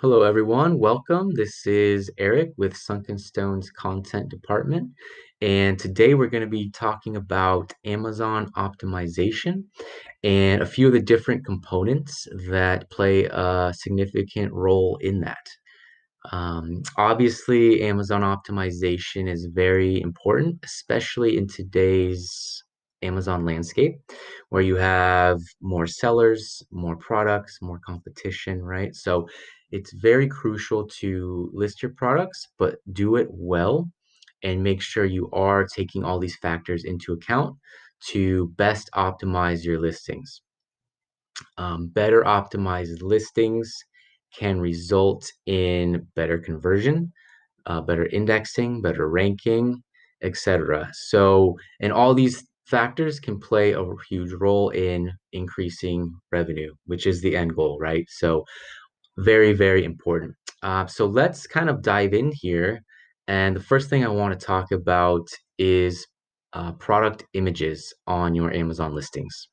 Hello, everyone. Welcome. This is Eric with Sunken Stone's content department. And today we're going to be talking about Amazon optimization and a few of the different components that play a significant role in that. Obviously, Amazon optimization is very important, especially in today's Amazon landscape, where you have more sellers, more products, more competition, right? So it's very crucial to list your products, but do it well and make sure you are taking all these factors into account to best optimize your listings. Better optimized listings can result in better conversion, better indexing, better ranking, etc. So, and all these factors can play a huge role in increasing revenue, which is the end goal, right? So, very, very important. So, let's kind of dive in here. And the first thing I want to talk about is product images on your Amazon listings.